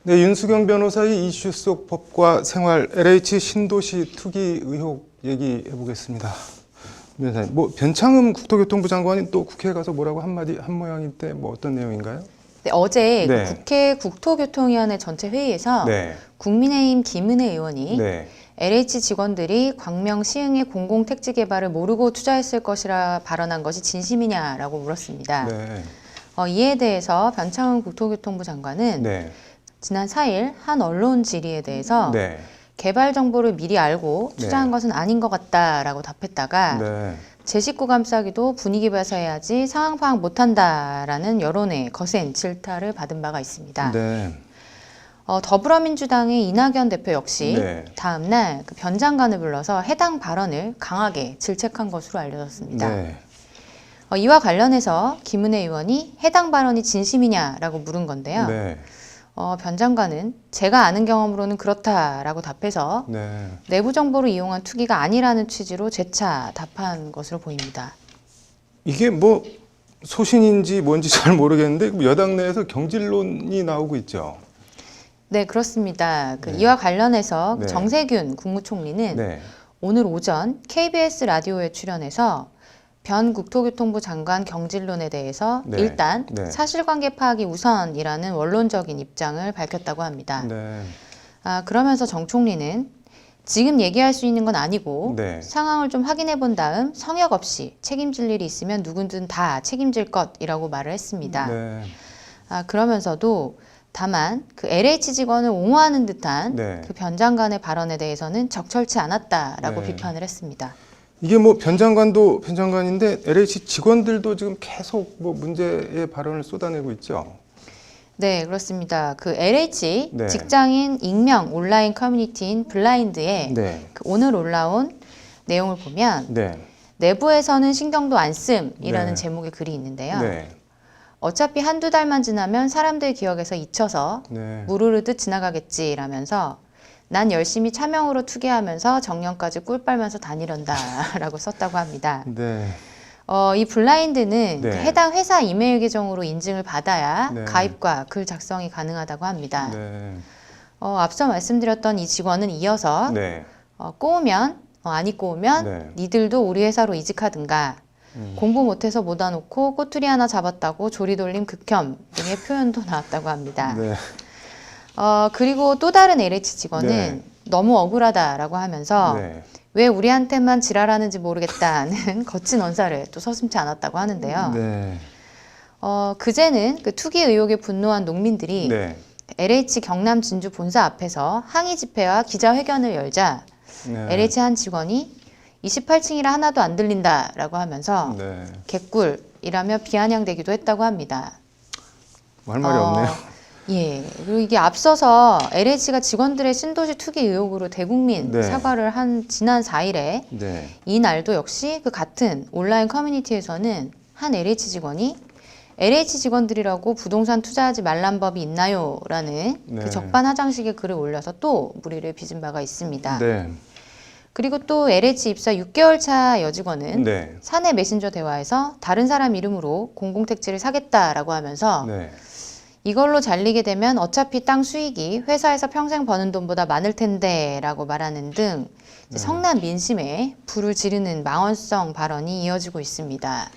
네, 윤수경 변호사의 이슈 속 법과 생활 LH 신도시 투기 의혹 얘기해 보겠습니다. 변호사님, 변창흠 국토교통부 장관이 또 국회에 가서 뭐라고 한마디 한 모양인데 어떤 내용인가요? 네, 어제 네. 국회 국토교통위원회 전체 회의에서 네. 국민의힘 김은혜 의원이 네. LH 직원들이 광명 시흥의 공공택지 개발을 모르고 투자했을 것이라 발언한 것이 진심이냐라고 물었습니다. 네. 이에 대해서 변창흠 국토교통부 장관은 네. 지난 4일 한 언론 질의에 대해서 네. 개발 정보를 미리 알고 투자한 네. 것은 아닌 것 같다라고 답했다가 네. 제 식구 감싸기도 분위기 봐서해야지 상황 파악 못한다라는 여론의 거센 질타를 받은 바가 있습니다. 네. 더불어민주당의 이낙연 대표 역시 네. 다음 날 그 변 장관을 불러서 해당 발언을 강하게 질책한 것으로 알려졌습니다. 네. 이와 관련해서 김은혜 의원이 해당 발언이 진심이냐라고 물은 건데요. 네. 변 장관은 제가 아는 경험으로는 그렇다라고 답해서 네. 내부 정보를 이용한 투기가 아니라는 취지로 재차 답한 것으로 보입니다. 이게 소신인지 뭔지 잘 모르겠는데 여당 내에서 경질론이 나오고 있죠. 네, 그렇습니다. 네. 이와 관련해서 네. 정세균 국무총리는 네. 오늘 오전 KBS 라디오에 출연해서 변 국토교통부 장관 경질론에 대해서 네. 일단 네. 사실관계 파악이 우선이라는 원론적인 입장을 밝혔다고 합니다. 네. 그러면서 정 총리는 지금 얘기할 수 있는 건 아니고 네. 상황을 좀 확인해 본 다음 성역 없이 책임질 일이 있으면 누구든 다 책임질 것이라고 말을 했습니다. 네. 그러면서도 다만 그 LH 직원을 옹호하는 듯한 네. 그 변 장관의 발언에 대해서는 적절치 않았다라고 네. 비판을 했습니다. 이게 변 장관도 변 장관인데 LH 직원들도 지금 계속 문제의 발언을 쏟아내고 있죠. 네, 그렇습니다. 그 LH 네. 직장인 익명 온라인 커뮤니티인 블라인드에 네. 그 오늘 올라온 내용을 보면 네. 내부에서는 신경도 안 씀이라는 네. 제목의 글이 있는데요. 네. 어차피 한두 달만 지나면 사람들 기억에서 잊혀서 네. 무르르듯 지나가겠지라면서 난 열심히 차명으로 투기하면서 정년까지 꿀 빨면서 다니련다라고 썼다고 합니다. 네. 이 블라인드는 네. 해당 회사 이메일 계정으로 인증을 받아야 네. 가입과 글 작성이 가능하다고 합니다. 네. 앞서 말씀드렸던 이 직원은 이어서 네. 꼬우면 안 입고 오면 네. 니들도 우리 회사로 이직하든가 공부 못해서 못 와놓고 꼬투리 하나 잡았다고 조리돌림 극혐 등의 표현도 나왔다고 합니다. 네. 그리고 또 다른 LH 직원은 네. 너무 억울하다라고 하면서 네. 왜 우리한테만 지랄하는지 모르겠다는 거친 언사를 또 서슴지 않았다고 하는데요. 네. 그제는 그 투기 의혹에 분노한 농민들이 네. LH 경남 진주 본사 앞에서 항의 집회와 기자회견을 열자 네. LH 한 직원이 28층이라 하나도 안 들린다라고 하면서 네. 개꿀이라며 비아냥대기도 했다고 합니다. 할 말이 없네요. 예. 그리고 이게 앞서서 LH가 직원들의 신도시 투기 의혹으로 대국민 네. 사과를 한 지난 4일에 네. 이 날도 역시 그 같은 온라인 커뮤니티에서는 한 LH 직원이 LH 직원들이라고 부동산 투자하지 말란 법이 있나요? 라는 네. 그 적반하장식의 글을 올려서 또 무리를 빚은 바가 있습니다. 네. 그리고 또 LH 입사 6개월 차 여직원은 네. 사내 메신저 대화에서 다른 사람 이름으로 공공택지를 사겠다라고 하면서 네. 이걸로 잘리게 되면 어차피 땅 수익이 회사에서 평생 버는 돈보다 많을 텐데 라고 말하는 등 성남 민심에 불을 지르는 망언성 발언이 이어지고 있습니다.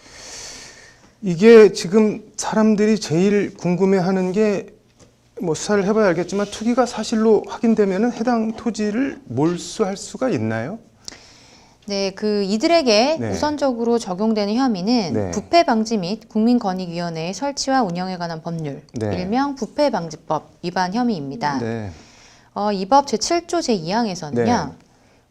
이게 지금 사람들이 제일 궁금해하는 게 수사를 해봐야 알겠지만 투기가 사실로 확인되면 해당 토지를 몰수할 수가 있나요? 네, 이들에게 네. 우선적으로 적용되는 혐의는 네. 부패방지 및 국민권익위원회의 설치와 운영에 관한 법률, 네. 일명 부패방지법 위반 혐의입니다. 네. 이 법 제7조 제2항에서는요. 네.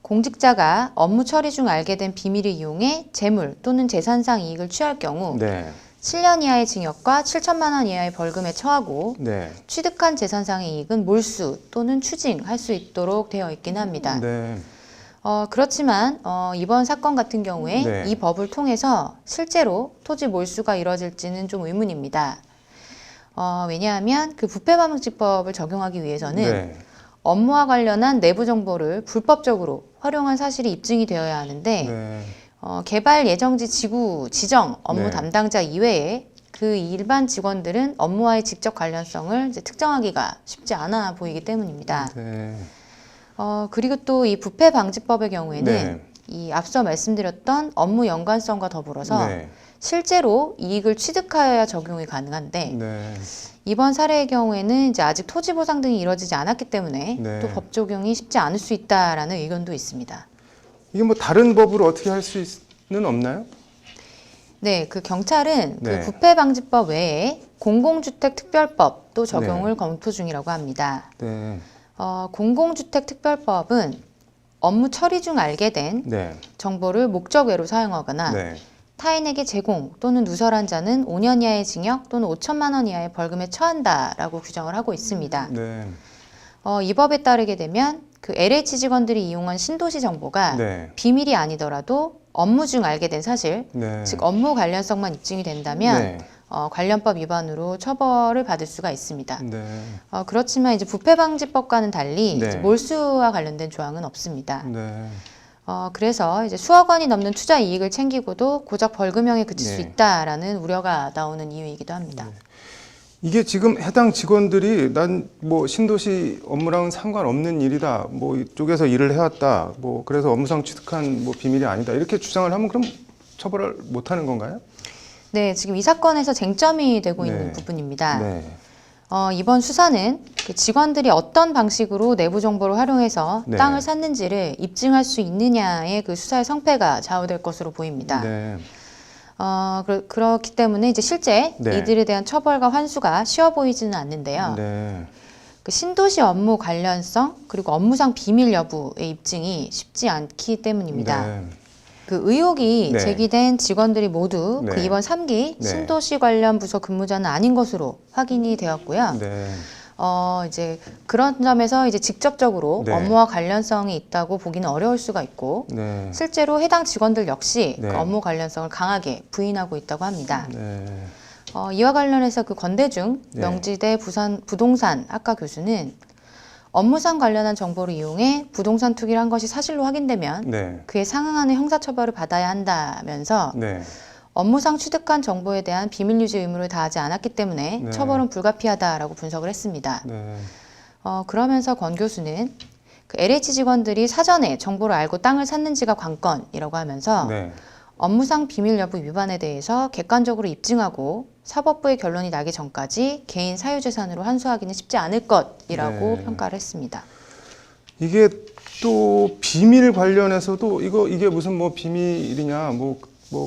공직자가 업무 처리 중 알게 된 비밀을 이용해 재물 또는 재산상 이익을 취할 경우 네. 7년 이하의 징역과 7천만 원 이하의 벌금에 처하고 네. 취득한 재산상의 이익은 몰수 또는 추징할 수 있도록 되어 있긴 합니다. 네. 그렇지만 이번 사건 같은 경우에 네. 이 법을 통해서 실제로 토지 몰수가 이뤄질지는 좀 의문입니다. 왜냐하면 그 부패방지법을 적용하기 위해서는 네. 업무와 관련한 내부 정보를 불법적으로 활용한 사실이 입증이 되어야 하는데 네. 개발 예정지 지구 지정 업무 네. 담당자 이외에 그 일반 직원들은 업무와의 직접 관련성을 이제 특정하기가 쉽지 않아 보이기 때문입니다. 네. 그리고 또 이 부패방지법의 경우에는 네. 이 앞서 말씀드렸던 업무 연관성과 더불어서 네. 실제로 이익을 취득하여야 적용이 가능한데 네. 이번 사례의 경우에는 이제 아직 토지 보상 등이 이루어지지 않았기 때문에 네. 또 법 적용이 쉽지 않을 수 있다라는 의견도 있습니다. 이게 뭐 다른 법으로 어떻게 할 수는 없나요? 네, 그 경찰은 네. 그 부패방지법 외에 공공주택특별법도 적용을 네. 검토 중이라고 합니다. 네. 공공주택특별법은 업무 처리 중 알게 된 네. 정보를 목적 외로 사용하거나 네. 타인에게 제공 또는 누설한 자는 5년 이하의 징역 또는 5천만 원 이하의 벌금에 처한다라고 규정을 하고 있습니다. 네. 이 법에 따르게 되면 그 LH 직원들이 이용한 신도시 정보가 네. 비밀이 아니더라도 업무 중 알게 된 사실, 네. 즉 업무 관련성만 입증이 된다면 네. 관련법 위반으로 처벌을 받을 수가 있습니다. 네. 그렇지만 이제 부패방지법과는 달리 네. 이제 몰수와 관련된 조항은 없습니다. 네. 그래서 이제 수억 원이 넘는 투자 이익을 챙기고도 고작 벌금형에 그칠 수 네. 있다라는 우려가 나오는 이유이기도 합니다. 이게 지금 해당 직원들이 난 뭐 신도시 업무랑은 상관없는 일이다. 뭐 이쪽에서 일을 해왔다. 뭐 그래서 업무상 취득한 뭐 비밀이 아니다. 이렇게 주장을 하면 그럼 처벌을 못 하는 건가요? 네, 지금 이 사건에서 쟁점이 되고 네. 있는 부분입니다. 네. 이번 수사는 그 직원들이 어떤 방식으로 내부 정보를 활용해서 네. 땅을 샀는지를 입증할 수 있느냐의 그 수사의 성패가 좌우될 것으로 보입니다. 네. 그렇기 때문에 이제 실제 네. 이들에 대한 처벌과 환수가 쉬워 보이지는 않는데요. 네. 그 신도시 업무 관련성 그리고 업무상 비밀 여부의 입증이 쉽지 않기 때문입니다. 네. 그 의혹이 네. 제기된 직원들이 모두 네. 그 이번 3기 네. 신도시 관련 부서 근무자는 아닌 것으로 확인이 되었고요. 네. 이제 그런 점에서 이제 직접적으로 네. 업무와 관련성이 있다고 보기는 어려울 수가 있고 네. 실제로 해당 직원들 역시 네. 그 업무 관련성을 강하게 부인하고 있다고 합니다. 네. 이와 관련해서 그 건대중 네. 명지대 부동산 학과 교수는 업무상 관련한 정보를 이용해 부동산 투기를 한 것이 사실로 확인되면 네. 그에 상응하는 형사처벌을 받아야 한다면서 네. 업무상 취득한 정보에 대한 비밀 유지 의무를 다하지 않았기 때문에 네. 처벌은 불가피하다라고 분석을 했습니다. 네. 그러면서 권 교수는 그 LH 직원들이 사전에 정보를 알고 땅을 샀는지가 관건이라고 하면서 네. 업무상 비밀 여부 위반에 대해서 객관적으로 입증하고 사법부의 결론이 나기 전까지 개인 사유재산으로 환수하기는 쉽지 않을 것이라고 네. 평가를 했습니다. 이게 또 비밀 관련해서도 이게 무슨 뭐 비밀이냐 뭐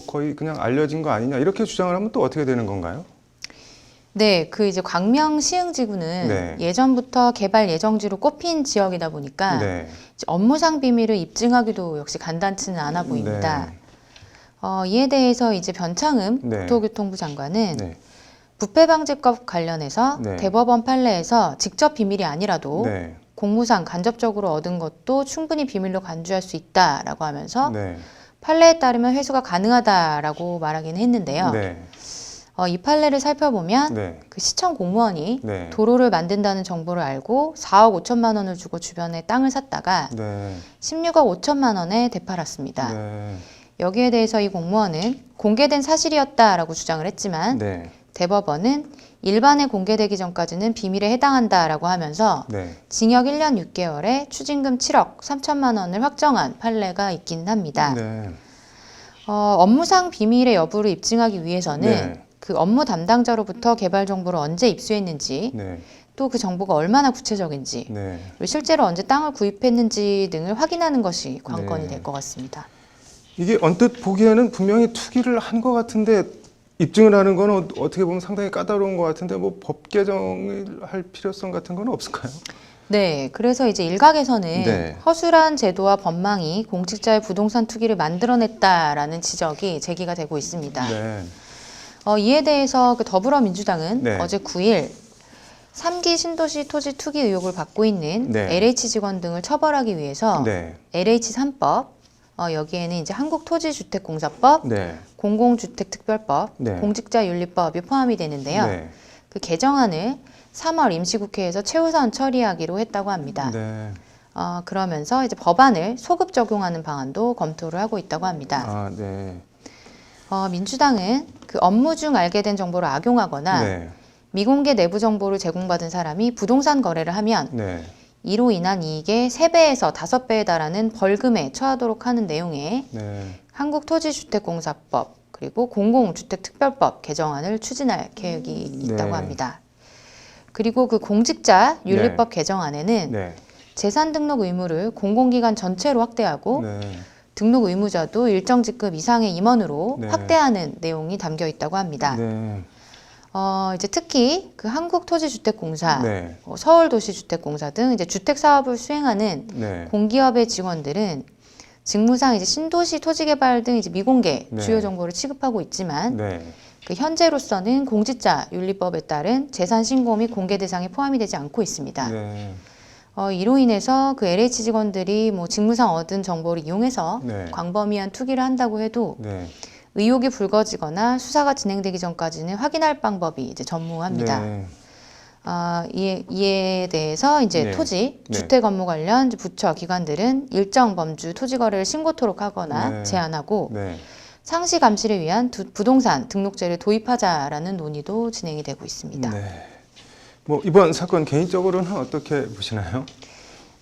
거의 그냥 알려진 거 아니냐 이렇게 주장을 하면 또 어떻게 되는 건가요? 네, 그 이제 광명 시흥지구는 네. 예전부터 개발 예정지로 꼽힌 지역이다 보니까 네. 이제 업무상 비밀을 입증하기도 역시 간단치는 않아 보입니다. 네. 이에 대해서 이제 변창흠 네. 국토교통부 장관은 네. 부패방지법 관련해서 네. 대법원 판례에서 직접 비밀이 아니라도 네. 공무상 간접적으로 얻은 것도 충분히 비밀로 간주할 수 있다라고 하면서 네. 판례에 따르면 회수가 가능하다라고 말하기는 했는데요. 네. 이 판례를 살펴보면 네. 그 시청 공무원이 네. 도로를 만든다는 정보를 알고 4억 5천만 원을 주고 주변에 땅을 샀다가 네. 16억 5천만 원에 되팔았습니다. 네. 여기에 대해서 이 공무원은 공개된 사실이었다라고 주장을 했지만 네. 대법원은 일반에 공개되기 전까지는 비밀에 해당한다라고 하면서 네. 징역 1년 6개월에 추징금 7억 3천만 원을 확정한 판례가 있긴 합니다. 네. 업무상 비밀의 여부를 입증하기 위해서는 네. 그 업무 담당자로부터 개발 정보를 언제 입수했는지 네. 또 그 정보가 얼마나 구체적인지 네. 그리고 실제로 언제 땅을 구입했는지 등을 확인하는 것이 관건이 네. 될 것 같습니다. 이게 언뜻 보기에는 분명히 투기를 한 것 같은데 입증을 하는 건 어떻게 보면 상당히 까다로운 것 같은데 뭐 법 개정을 할 필요성 같은 건 없을까요? 네, 그래서 이제 일각에서는 네. 허술한 제도와 법망이 공직자의 부동산 투기를 만들어냈다라는 지적이 제기가 되고 있습니다. 네. 이에 대해서 그 더불어민주당은 네. 어제 9일 3기 신도시 토지 투기 의혹을 받고 있는 네. LH 직원 등을 처벌하기 위해서 네. LH 3법, 여기에는 이제 한국토지주택공사법, 네. 공공주택특별법, 네. 공직자윤리법이 포함이 되는데요. 네. 그 개정안을 3월 임시국회에서 최우선 처리하기로 했다고 합니다. 네. 그러면서 이제 법안을 소급 적용하는 방안도 검토를 하고 있다고 합니다. 네. 민주당은 그 업무 중 알게 된 정보를 악용하거나 네. 미공개 내부 정보를 제공받은 사람이 부동산 거래를 하면 네. 이로 인한 이익의 3배에서 5배에 달하는 벌금에 처하도록 하는 내용의 네. 한국토지주택공사법 그리고 공공주택특별법 개정안을 추진할 계획이 있다고 네. 합니다. 그리고 그 공직자 윤리법 개정안에는 네. 재산 등록 의무를 공공기관 전체로 확대하고 네. 등록 의무자도 일정 직급 이상의 임원으로 네. 확대하는 내용이 담겨 있다고 합니다. 네. 이제 특히 그 한국토지주택공사, 네. 서울도시주택공사 등 이제 주택 사업을 수행하는 네. 공기업의 직원들은 직무상 이제 신도시 토지개발 등 이제 미공개 네. 주요 정보를 취급하고 있지만 네. 그 현재로서는 공직자 윤리법에 따른 재산 신고 및 공개 대상에 포함이 되지 않고 있습니다. 네. 이로 인해서 그 LH 직원들이 뭐 직무상 얻은 정보를 이용해서 네. 광범위한 투기를 한다고 해도 네. 의혹이 불거지거나 수사가 진행되기 전까지는 확인할 방법이 이제 전무합니다. 네. 이에 대해서 이제 네. 토지, 네. 주택 업무 관련 이제 부처, 기관들은 일정 범주 토지 거래를 신고토록 하거나 네. 제한하고 네. 상시 감시를 위한 부동산 등록제를 도입하자라는 논의도 진행이 되고 있습니다. 네. 뭐 이번 사건 개인적으로는 어떻게 보시나요?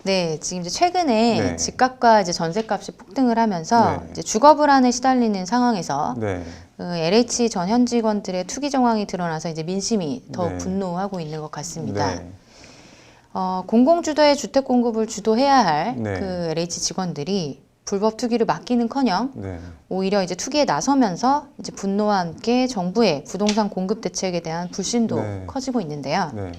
네, 지금 이제 최근에 네. 집값과 이제 전세값이 폭등을 하면서 네. 이제 주거 불안에 시달리는 상황에서 네. LH 전 현 직원들의 투기 정황이 드러나서 이제 민심이 더 네. 분노하고 있는 것 같습니다. 네. 공공주도의 주택 공급을 주도해야 할 그 네. LH 직원들이 불법 투기를 막기는커녕 네. 오히려 이제 투기에 나서면서 이제 분노와 함께 정부의 부동산 공급 대책에 대한 불신도 네. 커지고 있는데요. 네.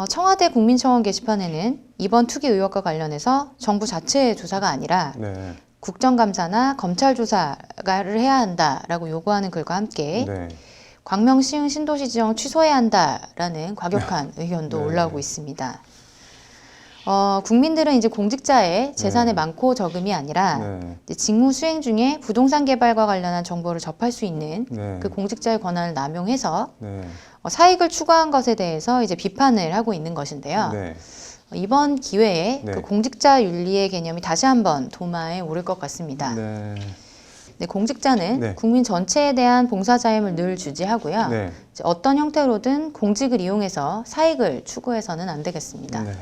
청와대 국민청원 게시판에는 이번 투기 의혹과 관련해서 정부 자체의 조사가 아니라 네. 국정감사나 검찰 조사를 해야 한다라고 요구하는 글과 함께 네. 광명시흥 신도시 지정 취소해야 한다라는 과격한 의견도 네. 올라오고 있습니다. 국민들은 이제 공직자의 재산의 네. 많고 적음이 아니라 네. 이제 직무 수행 중에 부동산 개발과 관련한 정보를 접할 수 있는 네. 그 공직자의 권한을 남용해서 네. 사익을 추구한 것에 대해서 이제 비판을 하고 있는 것인데요. 네. 이번 기회에 네. 그 공직자 윤리의 개념이 다시 한번 도마에 오를 것 같습니다. 네. 네, 공직자는 네. 국민 전체에 대한 봉사자임을 늘 주지하고요. 네. 이제 어떤 형태로든 공직을 이용해서 사익을 추구해서는 안 되겠습니다. 네.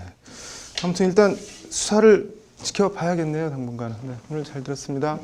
아무튼 일단 수사를 지켜봐야겠네요, 당분간. 네. 오늘 잘 들었습니다.